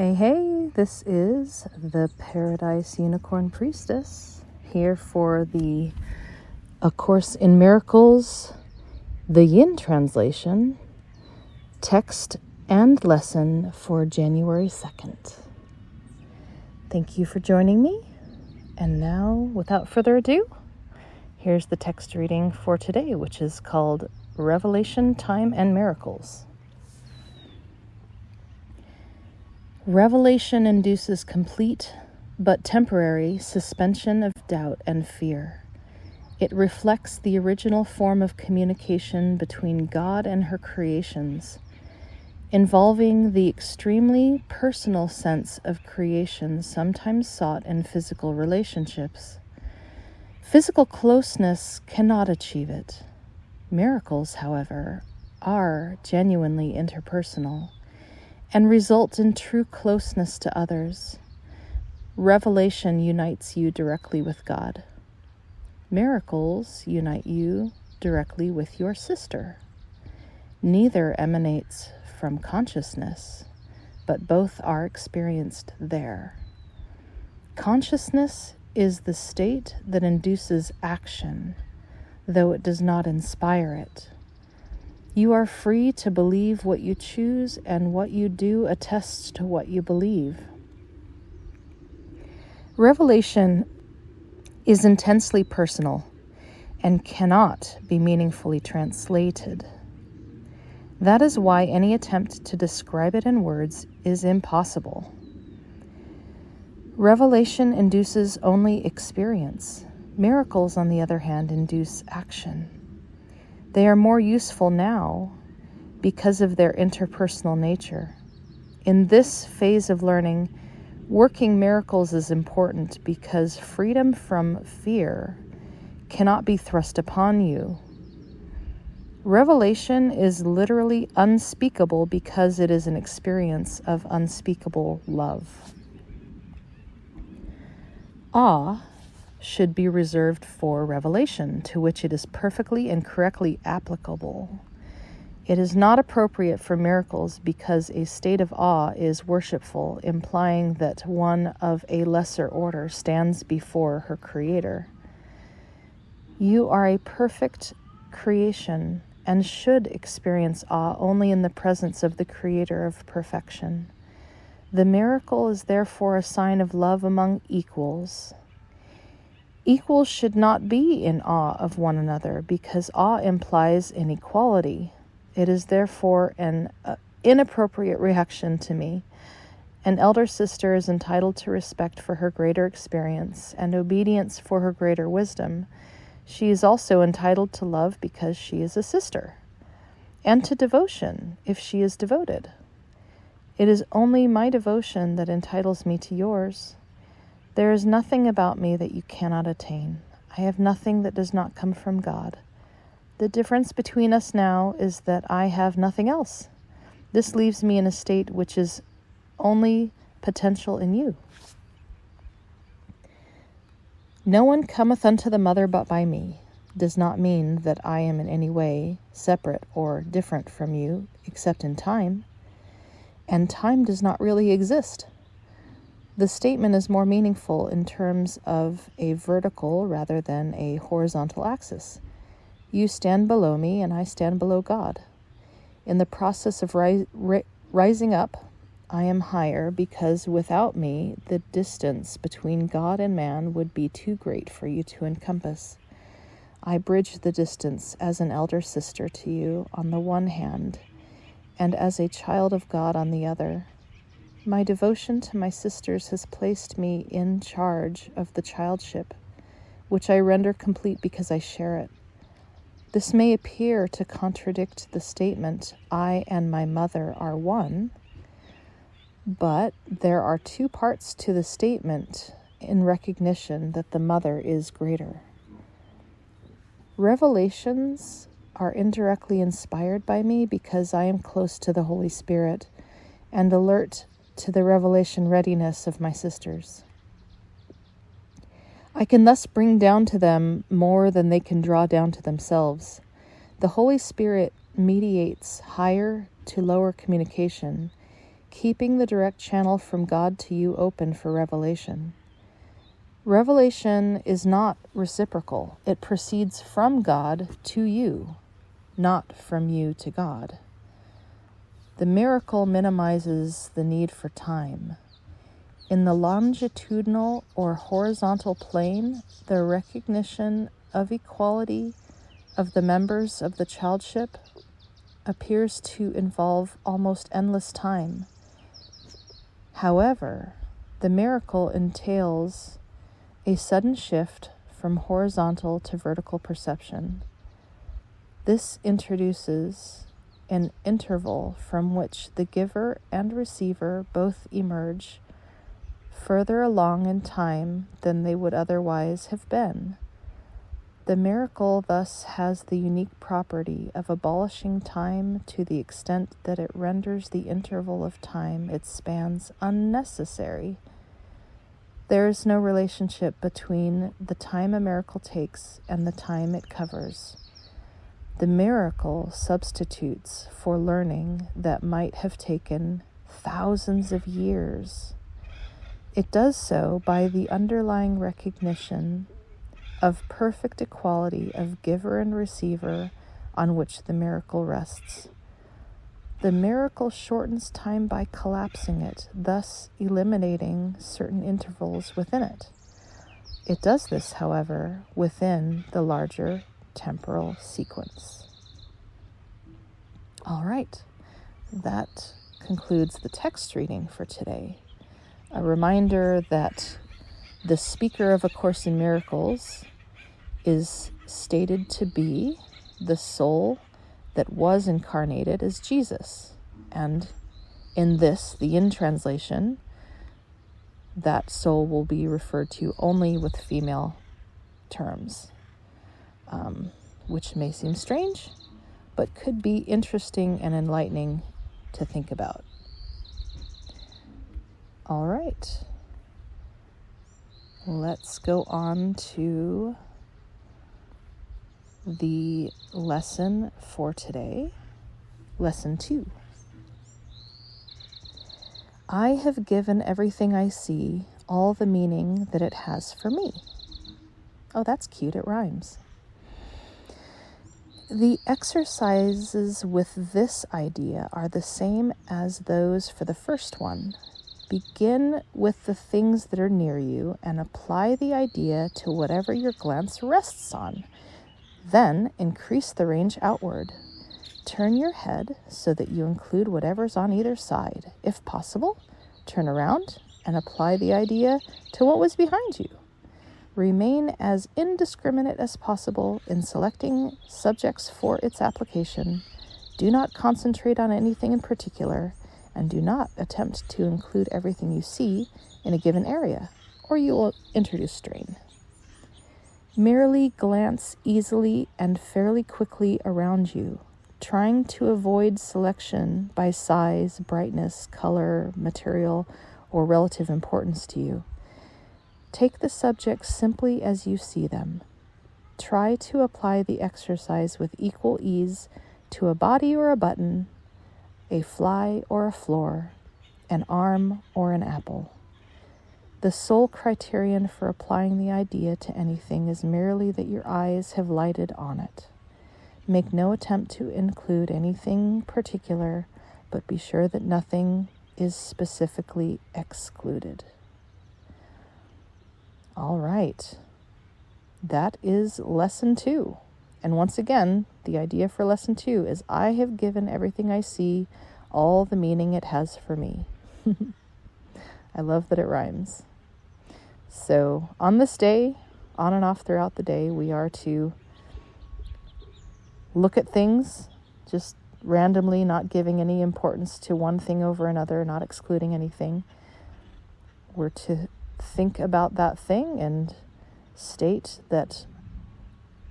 Hey, this is the Paradise Unicorn Priestess here for the A Course in Miracles, the Yin translation, text and lesson for January 2nd. Thank you for joining me. And now, without further ado, here's the text reading for today, which is called Revelation, Time, and Miracles. Revelation induces complete, but temporary, suspension of doubt and fear. It reflects the original form of communication between God and her creations, involving the extremely personal sense of creation sometimes sought in physical relationships. Physical closeness cannot achieve it. Miracles, however, are genuinely interpersonal and result in true closeness to others. Revelation unites you directly with God. Miracles unite you directly with your sister. Neither emanates from consciousness, but both are experienced there. Consciousness is the state that induces action, though it does not inspire it. You are free to believe what you choose, and what you do attests to what you believe. Revelation is intensely personal and cannot be meaningfully translated. That is why any attempt to describe it in words is impossible. Revelation induces only experience. Miracles, on the other hand, induce action. They are more useful now because of their interpersonal nature. In this phase of learning, working miracles is important because freedom from fear cannot be thrust upon you. Revelation is literally unspeakable because it is an experience of unspeakable love. Awe should be reserved for revelation, to which it is perfectly and correctly applicable. It is not appropriate for miracles because a state of awe is worshipful, implying that one of a lesser order stands before her creator. You are a perfect creation and should experience awe only in the presence of the creator of perfection. The miracle is therefore a sign of love among equals. Equals should not be in awe of one another because awe implies inequality. It is therefore an inappropriate reaction to me. An elder sister is entitled to respect for her greater experience and obedience for her greater wisdom. She is also entitled to love because she is a sister, and to devotion if she is devoted. It is only my devotion that entitles me to yours. There is nothing about me that you cannot attain. I have nothing that does not come from God. The difference between us now is that I have nothing else. This leaves me in a state which is only potential in you. No one cometh unto the mother but by me does not mean that I am in any way separate or different from you, except in time. And time does not really exist. The statement is more meaningful in terms of a vertical rather than a horizontal axis. You stand below me and I stand below God. In the process of rising up, I am higher because without me, the distance between God and man would be too great for you to encompass. I bridge the distance as an elder sister to you on the one hand, and as a child of God on the other. My devotion to my sisters has placed me in charge of the childship, which I render complete because I share it. This may appear to contradict the statement, I and my mother are one, but there are two parts to the statement in recognition that the mother is greater. Revelations are indirectly inspired by me because I am close to the Holy Spirit and alert to the revelation readiness of my sisters. I can thus bring down to them more than they can draw down to themselves. The Holy Spirit mediates higher to lower communication keeping the direct channel from God to you open for revelation. Revelation is not reciprocal. It proceeds from God to you, not from you to God. The miracle minimizes the need for time. In the longitudinal or horizontal plane, the recognition of equality of the members of the childship appears to involve almost endless time. However, the miracle entails a sudden shift from horizontal to vertical perception. This introduces an interval from which the giver and receiver both emerge further along in time than they would otherwise have been. The miracle thus has the unique property of abolishing time to the extent that it renders the interval of time it spans unnecessary. There is no relationship between the time a miracle takes and the time it covers. The miracle substitutes for learning that might have taken thousands of years. It does so by the underlying recognition of perfect equality of giver and receiver on which the miracle rests. The miracle shortens time by collapsing it, thus eliminating certain intervals within it. It does this, however, within the larger temporal sequence. All right, that concludes the text reading for today. A reminder that the speaker of A Course in Miracles is stated to be the soul that was incarnated as Jesus. And in this, the Yin translation, that soul will be referred to only with female terms, which may seem strange, but could be interesting and enlightening to think about. All right. Let's go on to the lesson for today, lesson 2. I have given everything I see all the meaning that it has for me. Oh, that's cute, it rhymes. The exercises with this idea are the same as those for the first one. Begin with the things that are near you and apply the idea to whatever your glance rests on. Then increase the range outward. Turn your head so that you include whatever's on either side. If possible, turn around and apply the idea to what was behind you. Remain as indiscriminate as possible in selecting subjects for its application. Do not concentrate on anything in particular, and do not attempt to include everything you see in a given area, or you will introduce strain. Merely glance easily and fairly quickly around you, trying to avoid selection by size, brightness, color, material, or relative importance to you. Take the subjects simply as you see them. Try to apply the exercise with equal ease to a body or a button, a fly or a floor, an arm or an apple. The sole criterion for applying the idea to anything is merely that your eyes have lighted on it. Make no attempt to include anything particular, but be sure that nothing is specifically excluded. All right, that is lesson 2. And once again, the idea for lesson 2 is I have given everything I see all the meaning it has for me. I love that it rhymes. So on this day, on and off throughout the day, we are to look at things just randomly, not giving any importance to one thing over another, not excluding anything. We're to think about that thing and state that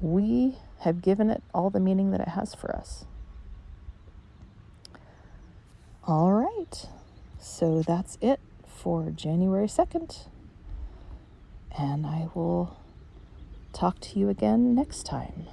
we have given it all the meaning that it has for us. All right, so that's it for January 2nd. And I will talk to you again next time.